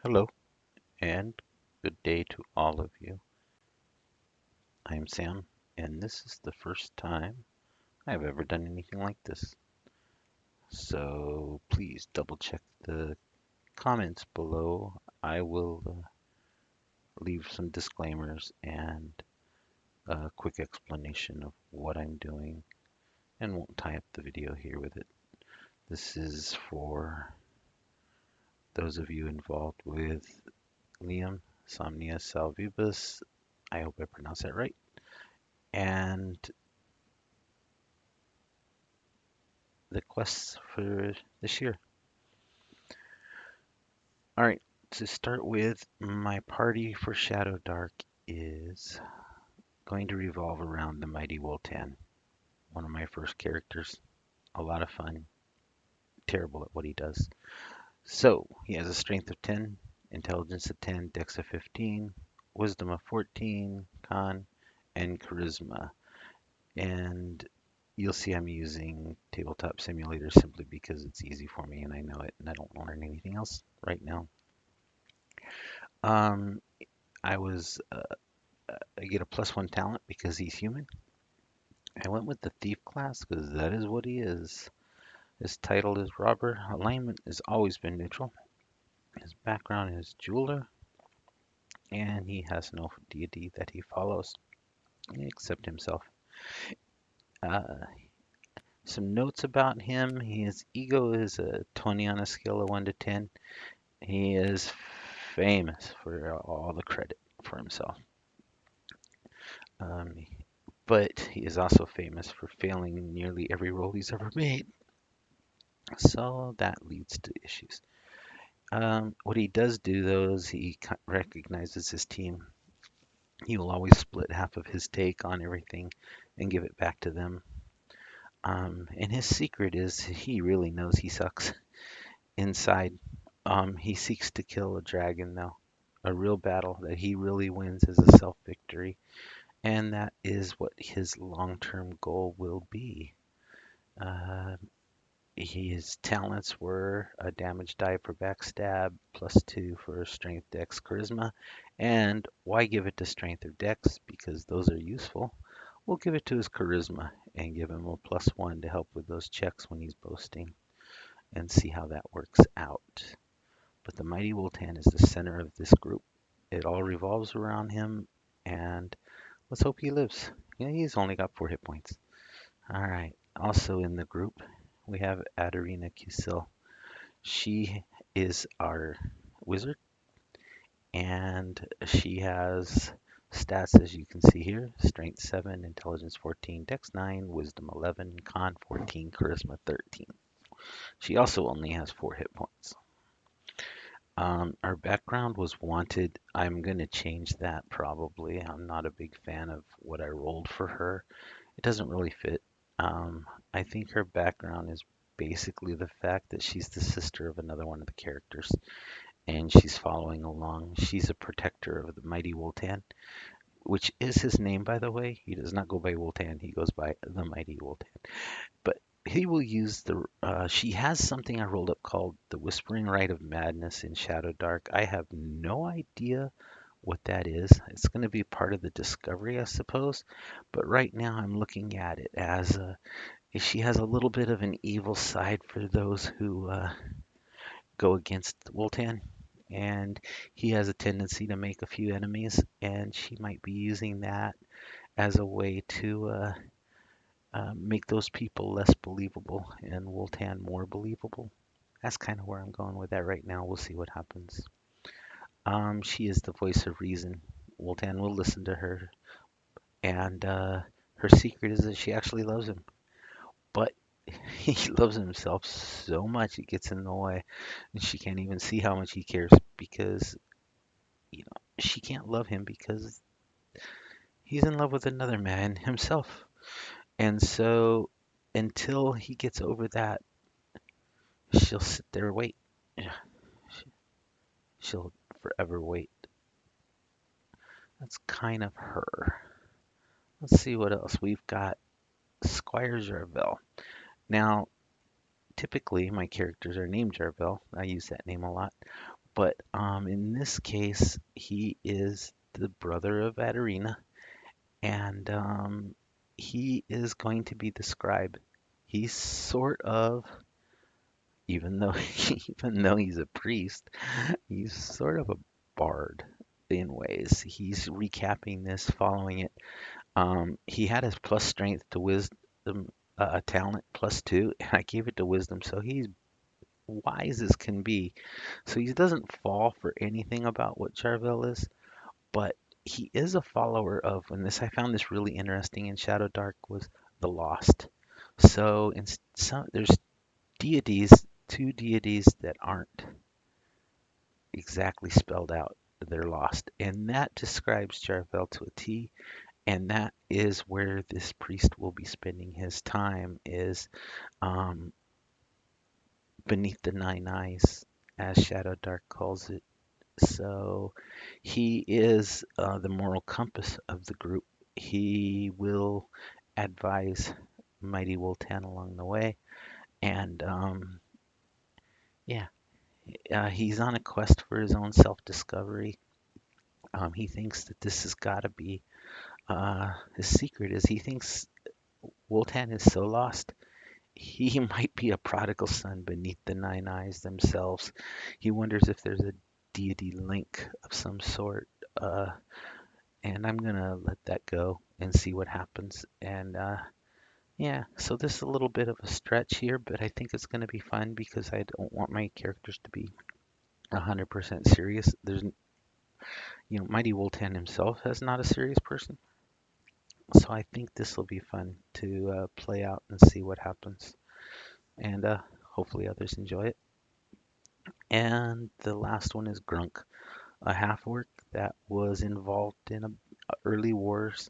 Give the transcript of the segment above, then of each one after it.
Hello and good day to all of you. I'm Sam, and this is the first time I've ever done anything like this. So please double check the comments below. I will leave some disclaimers and a quick explanation of what I'm doing and won't tie up the video here with it. This is for those of you involved with Liam Somnia Salvibus. I hope I pronounced that right. And the quests for this year. All right, to start with, my party for Shadow Dark is going to revolve around the Mighty Woltan, one of my first characters. A lot of fun, terrible at what he does. So, he has a strength of 10, intelligence of 10, dex of 15, wisdom of 14, con, and charisma. And you'll see I'm using Tabletop Simulator simply because it's easy for me and I know it and I don't learn anything else right now. Um, I get a +1 talent because he's human. I went with the thief class because that is what he is. His title is robber. Alignment has always been neutral. His background is jeweler, and he has no deity that he follows except himself. Uh, some notes about him: his ego is a 20 on a scale of 1 to 10. He is famous for all the credit for himself. Um, but he is also famous for failing nearly every role he's ever made. So that leads to issues. What he does do, though, is he recognizes his team. He will always split half of his take on everything and give it back to them. And his secret is he really knows he sucks inside. He seeks to kill a dragon, though. A real battle that he really wins is a self victory. And that is what his long term goal will be. Uh, His talents were a damage die for backstab, +2 for strength, dex, charisma. And why give it to strength or dex? Because those are useful. We'll give it to his charisma and give him a +1 to help with those checks when he's boasting and see how that works out. But the Mighty Woltan is the center of this group. It all revolves around him, and let's hope he lives. Yeah, he's only got 4 hit points. All right. Also in the group, we have Adarina Kusil. She is our wizard, and she has stats as you can see here: strength 7, intelligence 14, dex 9, wisdom 11, con 14, charisma 13. She also only has 4 hit points. Our background was wanted. I'm going to change that probably. I'm not a big fan of what I rolled for her. It doesn't really fit. I think her background is basically the fact that she's the sister of another one of the characters and she's following along. She's a protector of the Mighty Woltan, which is his name, by the way. He does not go by Woltan, he goes by the Mighty Woltan. But he will use she has something I rolled up called the Whispering Rite of Madness in Shadow Dark. I have no idea what that is. It's going to be part of the discovery, I suppose. But right now I'm looking at it as she has a little bit of an evil side for those who go against Woltan. And he has a tendency to make a few enemies, and she might be using that as a way to make those people less believable and Woltan more believable. That's kind of where I'm going with that right now. We'll see what happens. She is the voice of reason. Woltan will listen to her, and her secret is that she actually loves him. But he loves himself so much it gets in the way, and she can't even see how much he cares because she can't love him because he's in love with another man himself. And so until he gets over that, she'll sit there and wait. Yeah, she'll forever wait. That's kind of her. Let's see what else. We've got Squire Jarvel. Now, typically my characters are named Jarvel. I use that name a lot. But in this case, he is the brother of Adarina, and he is going to be the scribe. He's sort of, even though even though he's a priest, he's sort of a bard in ways. He's recapping this, following it. He had his plus strength to wisdom, a talent +2, and I gave it to wisdom, so he's wise as can be. So he doesn't fall for anything about what Charvel is, but he is a follower of, and this I found this really interesting in Shadow Dark, was the lost. So in some there's deities, two deities that aren't exactly spelled out. They're lost, and that describes Charvel to a T. And that is where this priest will be spending his time, is um, beneath the nine eyes, as Shadow Dark calls it. So he is the moral compass of the group. He will advise Mighty Woltan along the way. And yeah, he's on a quest for his own self discovery. He thinks that this has got to be his secret, is he thinks Woltan is so lost. He might be a prodigal son beneath the nine eyes themselves. He wonders if there's a deity link of some sort. And I'm gonna let that go and see what happens. And yeah, so this is a little bit of a stretch here, but I think it's gonna be fun because I don't want my characters to be 100% serious. Mighty Woltan himself is not a serious person, so I think this will be fun to play out and see what happens. And hopefully others enjoy it. And the last one is Grunk, a half orc that was involved in early wars,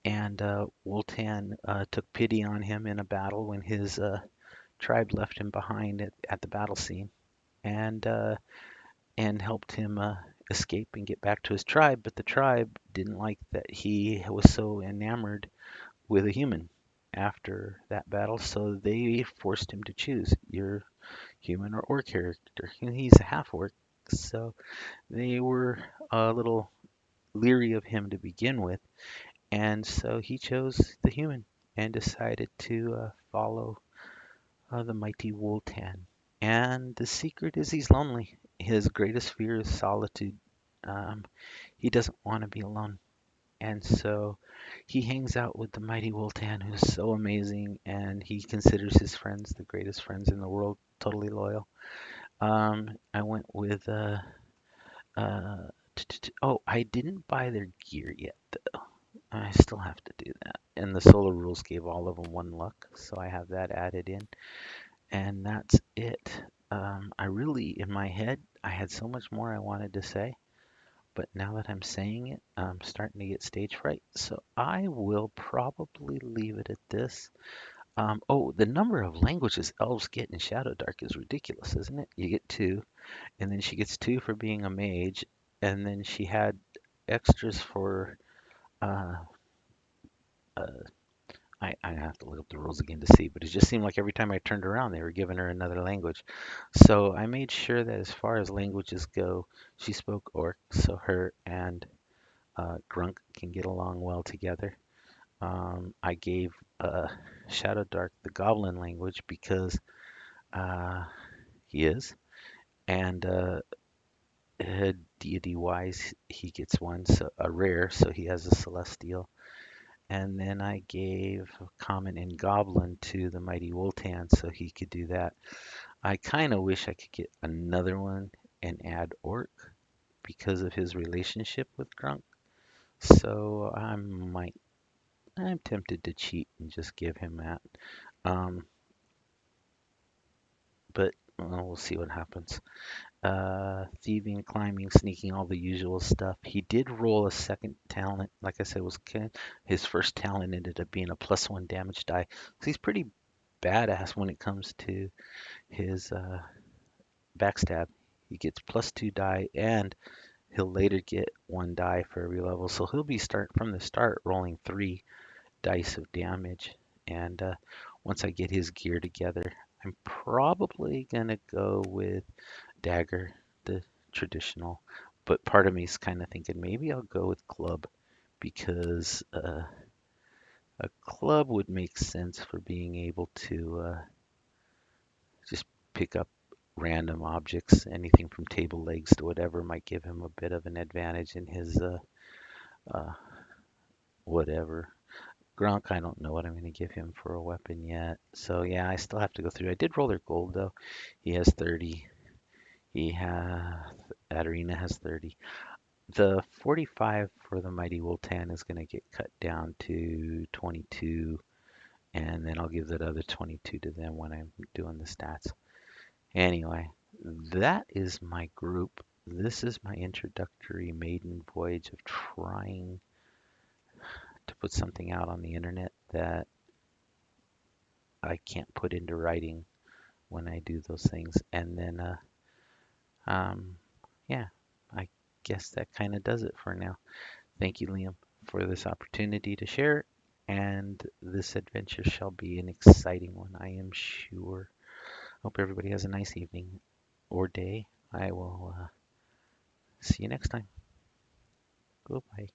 and Woltan took pity on him in a battle when his tribe left him behind at the battle scene, and helped him escape and get back to his tribe. But the tribe didn't like that he was so enamored with a human after that battle, so they forced him to choose your human or orc character. And he's a half orc, so they were a little leery of him to begin with, and so he chose the human and decided to follow the mighty Woltan. And the secret is he's lonely. His greatest fear is solitude. Um, he doesn't want to be alone. And so he hangs out with the mighty Woltan, who's so amazing, and he considers his friends the greatest friends in the world, totally loyal. I went with, uh, oh, I didn't buy their gear yet. I still have to do that. And the solo rules gave all of them 1 luck, so I have that added in. And that's it. I really, in my head, I had so much more I wanted to say, but now that I'm saying it, I'm starting to get stage fright. So I will probably leave it at this. Oh, the number of languages elves get in Shadow Dark is ridiculous, isn't it? You get two, and then she gets two for being a mage, and then she had extras for uh, uh, I have to look up the rules again to see, but it just seemed like every time I turned around, they were giving her another language. So I made sure that as far as languages go, she spoke Orc, so her and Grunk can get along well together. I gave Shadow Dark the Goblin language because uh, he is, and deity wise, he gets one, so a rare, so he has a Celestial. And then I gave Common and Goblin to the Mighty Woltan so he could do that. I kind of wish I could get another one and add Orc because of his relationship with Grunk. So I'm tempted to cheat and just give him that. Um, but we'll see what happens. Thieving, climbing, sneaking, all the usual stuff. He did roll a second talent. Like I said, his first talent ended up being a +1 damage die. So he's pretty badass when it comes to his backstab. He gets +2 die, and he'll later get 1 die for every level. So he'll be start from the start rolling 3 dice of damage. And once I get his gear together, I'm probably gonna go with Dagger, the traditional. But part of me is kind of thinking maybe I'll go with club because a club would make sense for being able to just pick up random objects, anything from table legs to whatever might give him a bit of an advantage in his uh, whatever. Gronk, I don't know what I'm going to give him for a weapon yet. So yeah, I still have to go through. I did roll their gold though. He has 30. He has Adarina has 30. The 45 for the Mighty Woltan is going to get cut down to 22, and then I'll give that other 22 to them when I'm doing the stats. Anyway, that is my group. This is my introductory maiden voyage of trying to put something out on the internet that I can't put into writing when I do those things. And then, um, yeah, I guess that kind of does it for now. Thank you, Liam, for this opportunity to share. And this adventure shall be an exciting one, I am sure. Hope everybody has a nice evening or day. I will see you next time. Goodbye.